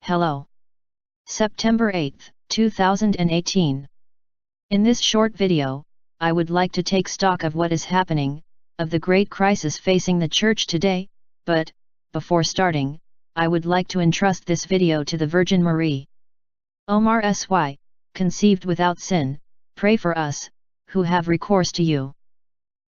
Hello. September 8, 2018. In this short video, I would like to take stock of what is happening, of the great crisis facing the Church today, but, before starting, I would like to entrust this video to the Virgin Marie. Omar Sy, conceived without sin, pray for us, who have recourse to you.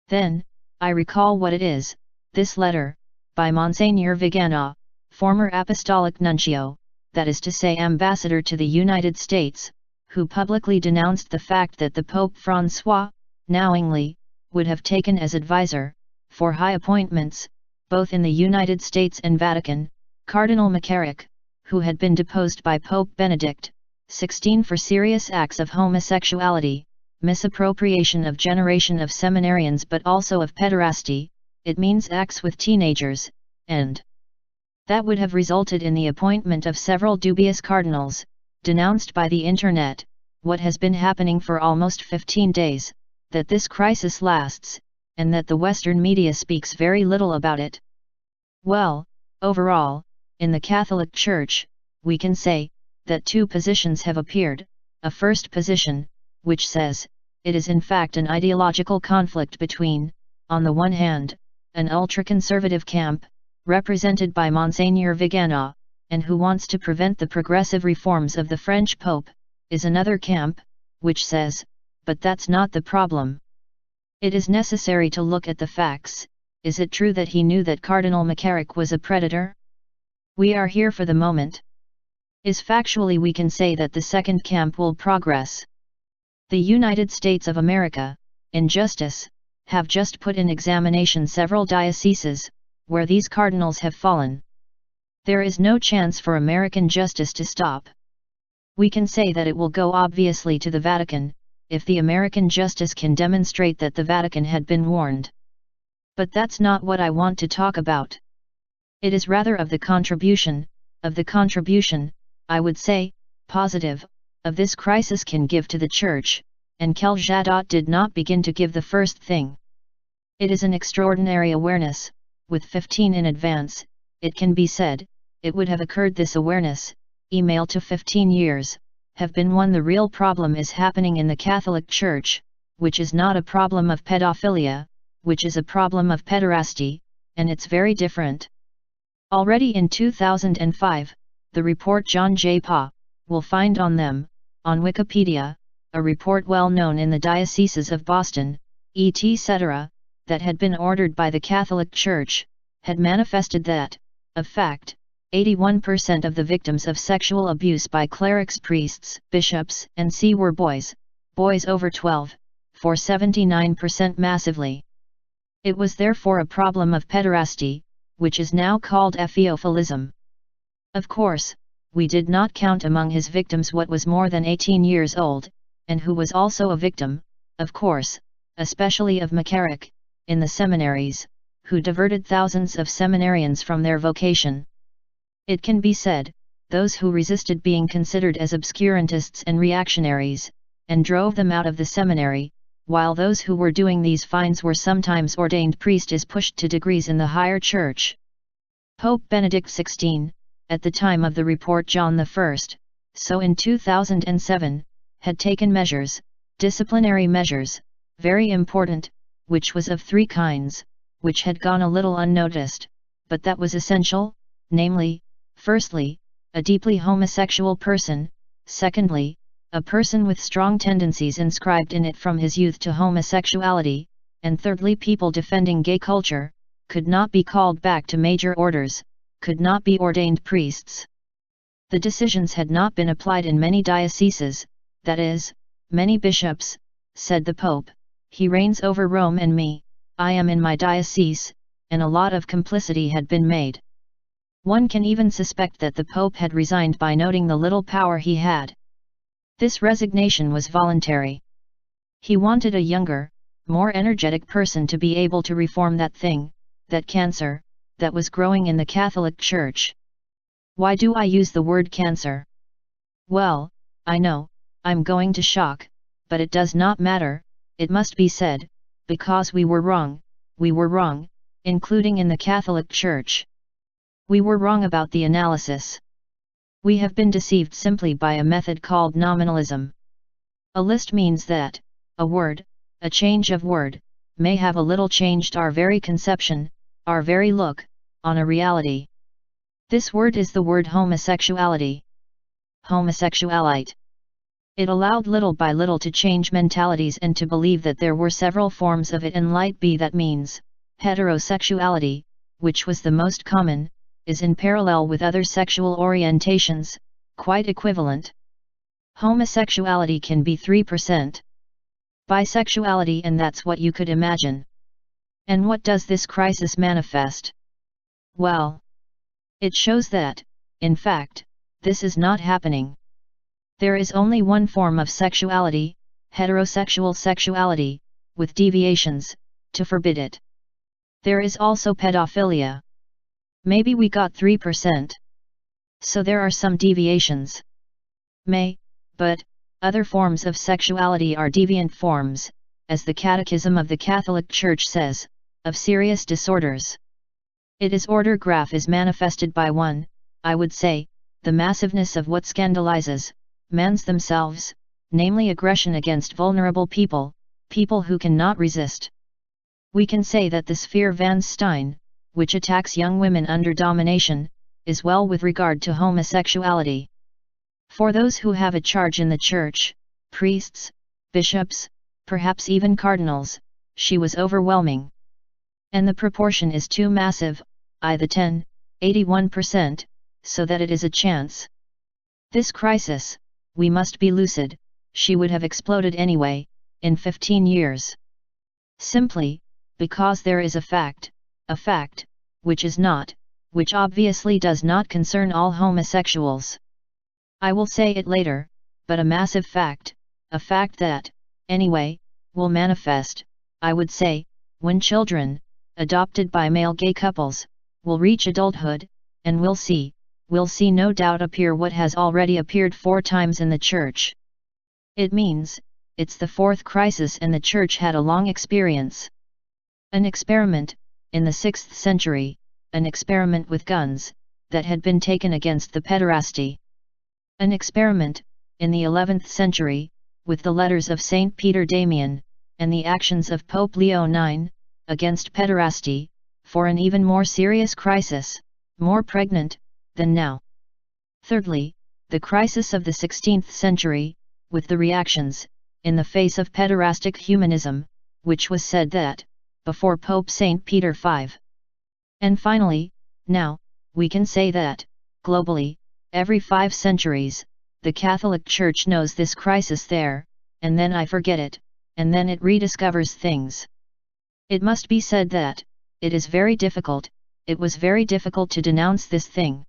Then, I recall what it is, this letter, by Monseigneur Vigano, former Apostolic Nuncio, that is to say Ambassador to the United States, who publicly denounced the fact that the Pope François, knowingly, would have taken as advisor, for high appointments, both in the United States and Vatican, Cardinal McCarrick, who had been deposed by Pope Benedict XVI for serious acts of homosexuality, misappropriation of generation of seminarians but also of pederasty, it means acts with teenagers, and that would have resulted in the appointment of several dubious cardinals, denounced by the internet, what has been happening for almost 15 days, that this crisis lasts, and that the Western media speaks very little about it. Well, overall, in the Catholic Church, we can say, that two positions have appeared, a first position, which says, it is in fact an ideological conflict between, on the one hand, an ultra-conservative camp, represented by Monseigneur Vigano, and who wants to prevent the progressive reforms of the French Pope, is another camp, which says, but that's not the problem. It is necessary to look at the facts. Is it true that he knew that Cardinal McCarrick was a predator? We are here for the moment. Is factually we can say that the second camp will progress. The United States of America, in justice, have just put in examination several dioceses, where these cardinals have fallen. There is no chance for American justice to stop. We can say that it will go obviously to the Vatican, if the American justice can demonstrate that the Vatican had been warned. But that's not what I want to talk about. It is rather of the contribution, I would say, positive, of this crisis can give to the Church, and Crédit did not begin to give the first thing. It is an extraordinary awareness, with 15 in advance, it can be said, it would have occurred this awareness, email to 15 years, have been one. The real problem is happening in the Catholic Church, which is not a problem of pedophilia, which is a problem of pederasty, and it's very different. Already in 2005, the report John J. Pa, will find on them, on Wikipedia, a report well known in the dioceses of Boston, etc., that had been ordered by the Catholic Church, had manifested that, of fact, 81% of the victims of sexual abuse by clerics, priests, bishops, and were boys over 12, for 79% massively. It was therefore a problem of pederasty, which is now called Theophilism. Of course, we did not count among his victims what was more than 18 years old, and who was also a victim, of course, especially of McCarrick, in the seminaries, who diverted thousands of seminarians from their vocation. It can be said, those who resisted being considered as obscurantists and reactionaries, and drove them out of the seminary, while those who were doing these fines were sometimes ordained priests pushed to degrees in the higher church. Pope Benedict XVI, at the time of the report John I, so in 2007, had taken measures, disciplinary measures, very important, which was of three kinds, which had gone a little unnoticed, but that was essential, namely, firstly, a deeply homosexual person, secondly, a person with strong tendencies inscribed in it from his youth to homosexuality, and thirdly, people defending gay culture, could not be called back to major orders, could not be ordained priests. The decisions had not been applied in many dioceses, that is, many bishops, said the Pope, he reigns over Rome and me, I am in my diocese, and a lot of complicity had been made. One can even suspect that the Pope had resigned by noting the little power he had. This resignation was voluntary. He wanted a younger, more energetic person to be able to reform that thing, that cancer, that was growing in the Catholic Church. Why do I use the word cancer? Well, I know, I'm going to shock, but it does not matter, it must be said, because we were wrong, including in the Catholic Church. We were wrong about the analysis. We have been deceived simply by a method called nominalism. A list means that a word, a change of word, may have a little changed our very conception, our very look, on a reality. This word is the word homosexuality. Homosexualite. It allowed little by little to change mentalities and to believe that there were several forms of it in light B. That means, heterosexuality, which was the most common, is in parallel with other sexual orientations, quite equivalent. Homosexuality can be 3%. Bisexuality, and that's what you could imagine. And what does this crisis manifest? Well, it shows that, in fact, this is not happening. There is only one form of sexuality, heterosexual sexuality, with deviations, to forbid it. There is also pedophilia. Maybe we got 3%. So there are some deviations. But other forms of sexuality are deviant forms, as the Catechism of the Catholic Church says, of serious disorders. It is order graph is manifested by one, I would say, the massiveness of what scandalizes mans themselves, namely aggression against vulnerable people, people who cannot resist. We can say that the sphere van Stein, which attacks young women under domination, is well with regard to homosexuality. For those who have a charge in the church, priests, bishops, perhaps even cardinals, she was overwhelming. And the proportion is too massive, the 81%, so that it is a chance. This crisis, we must be lucid, she would have exploded anyway, in 15 years. Simply, because there is a fact, which obviously does not concern all homosexuals. I will say it later, but a massive fact, a fact that, anyway, will manifest, I would say, when children, adopted by male gay couples, will reach adulthood, and we'll see no doubt appear what has already appeared 4 times in the Church. It means, it's the 4th crisis and the Church had a long experience. An experiment, in the 6th century, an experiment with guns, that had been taken against the pederasty. An experiment, in the 11th century, with the letters of Saint Peter Damian, and the actions of Pope Leo IX, against pederasty, for an even more serious crisis, more pregnant, than now. Thirdly, the crisis of the 16th century, with the reactions, in the face of pederastic humanism, which was said that, before Pope St. Peter V. And finally, now, we can say that, globally, every 5 centuries, the Catholic Church knows this crisis there, and then I forget it, and then it rediscovers things. It must be said that, it was very difficult to denounce this thing.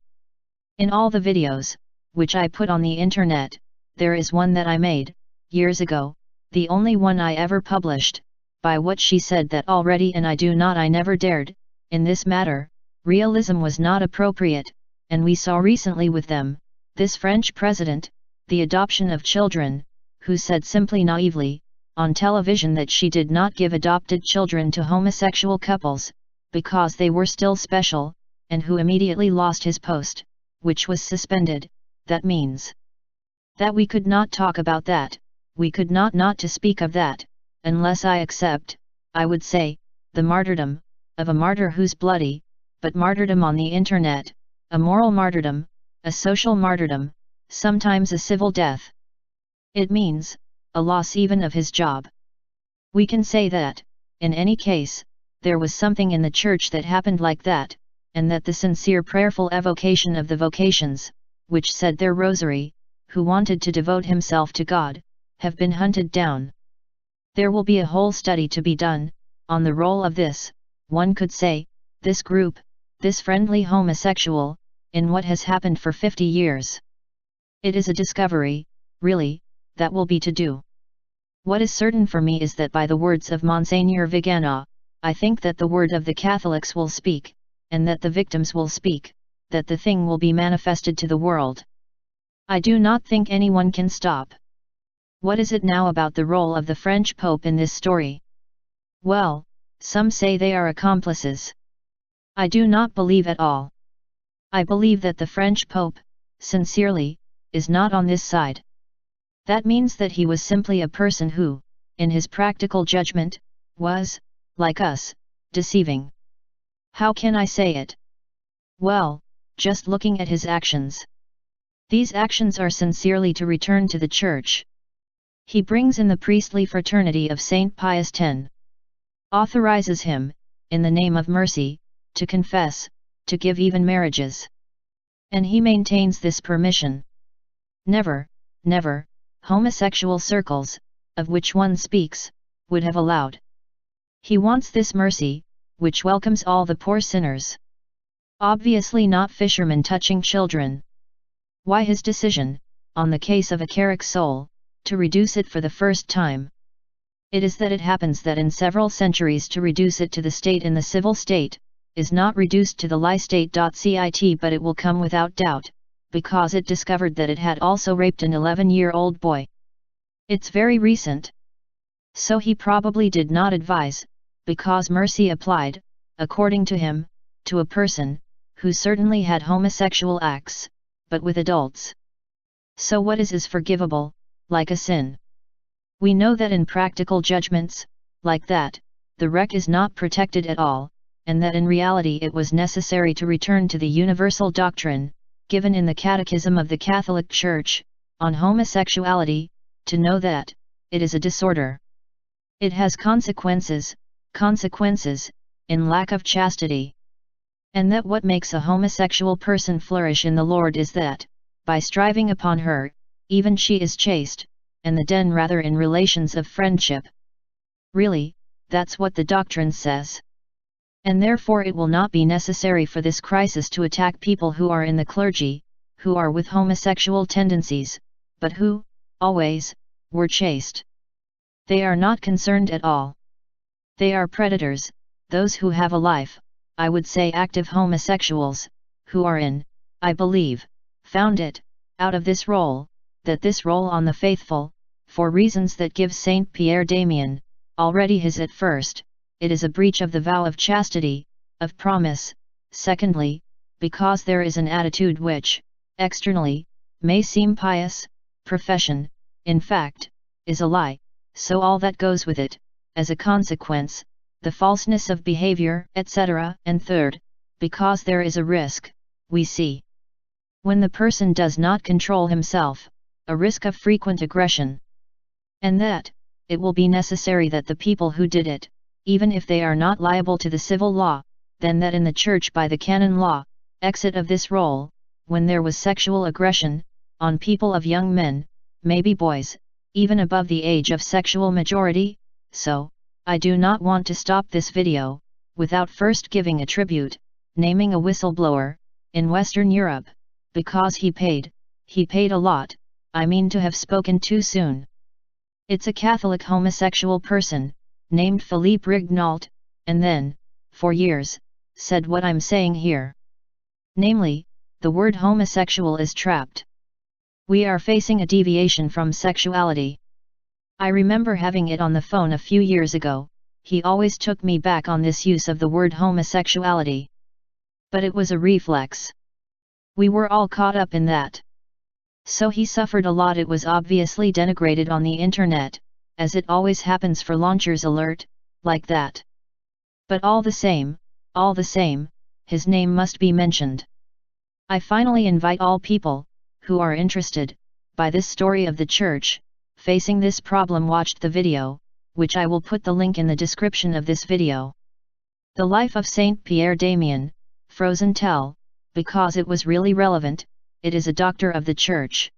In all the videos, which I put on the internet, there is one that I made, years ago, the only one I ever published, by what she said that already and I never dared, in this matter, realism was not appropriate, and we saw recently with them, this French president, the adoption of children, who said simply naively, on television that she did not give adopted children to homosexual couples, because they were still special, and who immediately lost his post, which was suspended. That means that we could not talk about that, we could not to speak of that, unless I accept, I would say, the martyrdom, of a martyr who's bloody, but martyrdom on the internet, a moral martyrdom, a social martyrdom, sometimes a civil death. It means, a loss even of his job. We can say that, in any case, there was something in the Church that happened like that, and that the sincere prayerful evocation of the vocations, which said their rosary, who wanted to devote himself to God, have been hunted down. There will be a whole study to be done, on the role of this, one could say, this group, this friendly homosexual, in what has happened for 50 years. It is a discovery, really, that will be to do. What is certain for me is that by the words of Monseigneur Vigano, I think that the word of the Catholics will speak, and that the victims will speak, that the thing will be manifested to the world. I do not think anyone can stop. What is it now about the role of the French Pope in this story? Well, some say they are accomplices. I do not believe at all. I believe that the French Pope, sincerely, is not on this side. That means that he was simply a person who, in his practical judgment, was, like us, deceiving. How can I say it? Well, just looking at his actions. These actions are sincerely to return to the Church. He brings in the priestly fraternity of Saint Pius X. Authorizes him, in the name of mercy, to confess, to give even marriages. And he maintains this permission. Never, never, homosexual circles, of which one speaks, would have allowed. He wants this mercy, which welcomes all the poor sinners. Obviously not fishermen touching children. Why his decision, on the case of a Carrick soul, to reduce it for the first time? It is that it happens that in several centuries to reduce it to the state in the civil state, is not reduced to the lie state. Cit, but it will come without doubt, because it discovered that it had also raped an 11-year-old boy. It's very recent. So he probably did not advise, because mercy applied, according to him, to a person, who certainly had homosexual acts, but with adults. So what is forgivable, like a sin? We know that in practical judgments, like that, the wreck is not protected at all, and that in reality it was necessary to return to the universal doctrine, given in the Catechism of the Catholic Church, on homosexuality, to know that, it is a disorder. It has consequences, in lack of chastity. And that what makes a homosexual person flourish in the Lord is that, by striving upon her, even she is chaste, and the den rather in relations of friendship. Really, that's what the doctrine says. And therefore it will not be necessary for this crisis to attack people who are in the clergy, who are with homosexual tendencies, but who, always, were chaste. They are not concerned at all. They are predators, those who have a life, I would say active homosexuals, who are in, I believe, found it, out of this role, that this role on the faithful, for reasons that give Saint Pierre Damien, already his at first, it is a breach of the vow of chastity, of promise, secondly, because there is an attitude which, externally, may seem pious, profession, in fact, is a lie, so all that goes with it, as a consequence, the falseness of behavior, etc. And third, because there is a risk, we see. When the person does not control himself, a risk of frequent aggression. And that, it will be necessary that the people who did it, even if they are not liable to the civil law, then that in the Church by the canon law, exit of this role, when there was sexual aggression, on people of young men, maybe boys, even above the age of sexual majority. So, I do not want to stop this video, without first giving a tribute, naming a whistleblower, in Western Europe, because he paid a lot, I mean to have spoken too soon. It's a Catholic homosexual person, named Philippe Rignault, and then, for years, said what I'm saying here. Namely, the word homosexual is trapped. We are facing a deviation from sexuality. I remember having it on the phone a few years ago, he always took me back on this use of the word homosexuality. But it was a reflex. We were all caught up in that. So he suffered a lot. It was obviously denigrated on the internet, as it always happens for launchers alert, like that. But all the same, his name must be mentioned. I finally invite all people, who are interested, by this story of the Church, facing this problem, watched the video, which I will put the link in the description of this video. The Life of Saint Pierre Damien, Frozen Tell, because it was really relevant, it is a doctor of the Church.